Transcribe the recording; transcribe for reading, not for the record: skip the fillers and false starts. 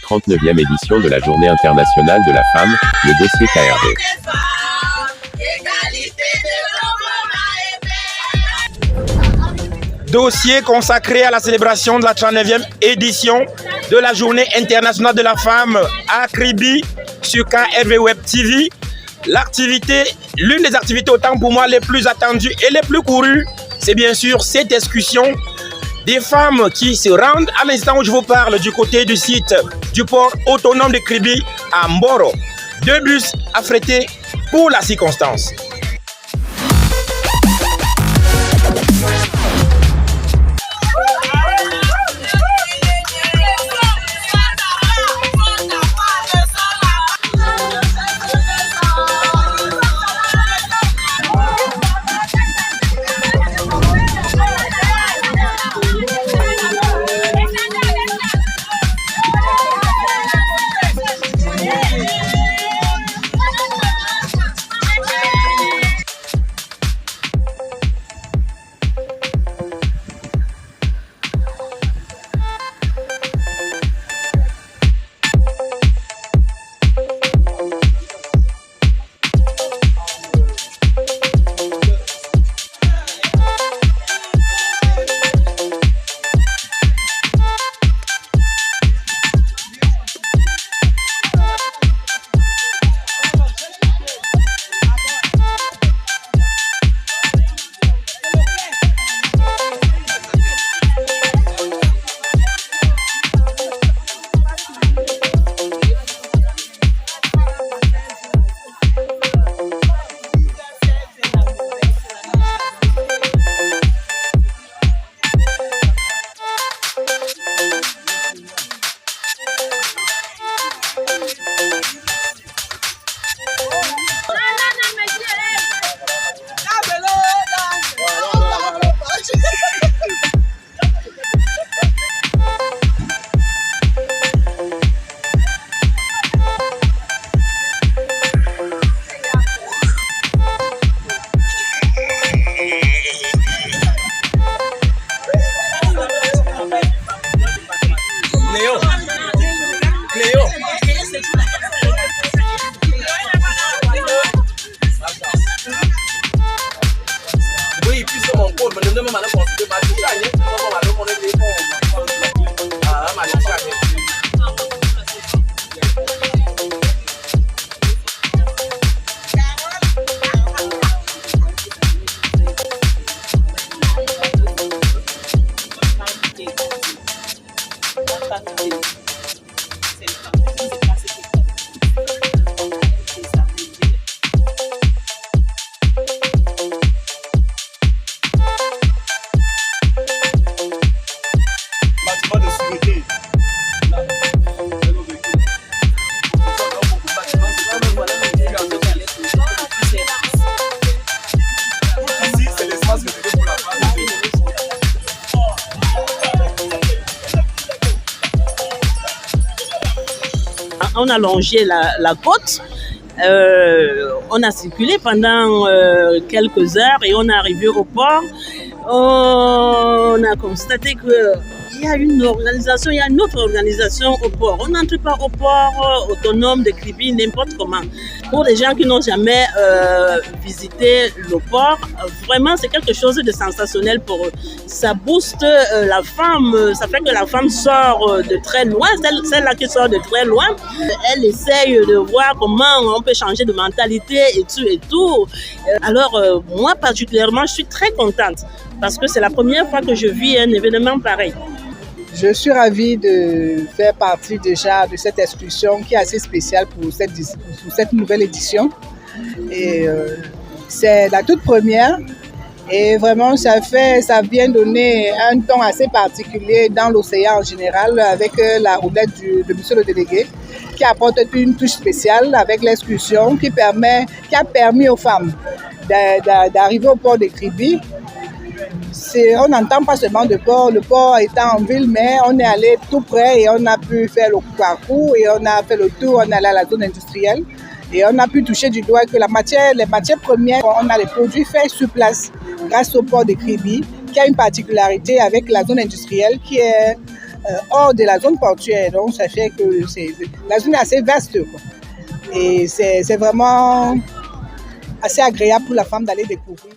39e édition de la Journée internationale de la femme, le dossier KRD. Dossier consacré à la célébration de la 39e édition de la Journée internationale de la femme à Kribi sur KRV Web TV. L'une des activités autant pour moi les plus attendues et les plus courues, c'est bien sûr cette excursion des femmes qui se rendent à l'instant où je vous parle du côté du site du port autonome de Kribi à Mboro. 2 bus affrétés pour la circonstance. On a longé la côte, on a circulé pendant quelques heures et on est arrivé au port. On a constaté qu'il y a une autre organisation au port. On n'entre pas au port autonome de Kribi n'importe comment. Pour les gens qui n'ont jamais visité le port, vraiment c'est quelque chose de sensationnel pour eux. Ça booste la femme, ça fait que la femme sort de très loin, celle-là qui sort de très loin, elle essaye de voir comment on peut changer de mentalité et tout. Alors moi particulièrement, je suis très contente parce que c'est la première fois que je vis un événement pareil. Je suis ravie de faire partie déjà de cette excursion qui est assez spéciale pour cette nouvelle édition. Et c'est la toute première et vraiment ça vient donner un ton assez particulier dans l'océan en général avec la roulette de monsieur le délégué qui apporte une touche spéciale avec l'excursion qui a permis aux femmes d'arriver au port de Kribi. On n'entend pas seulement de port, le port étant en ville, mais on est allé tout près et on a pu faire le parcours et on a fait le tour, on est allé à la zone industrielle et on a pu toucher du doigt que les matières premières, on a les produits faits sur place grâce au port de Kribi, qui a une particularité avec la zone industrielle qui est hors de la zone portuaire. Donc, ça fait que la zone est assez vaste, quoi. Et c'est vraiment assez agréable pour la femme d'aller découvrir.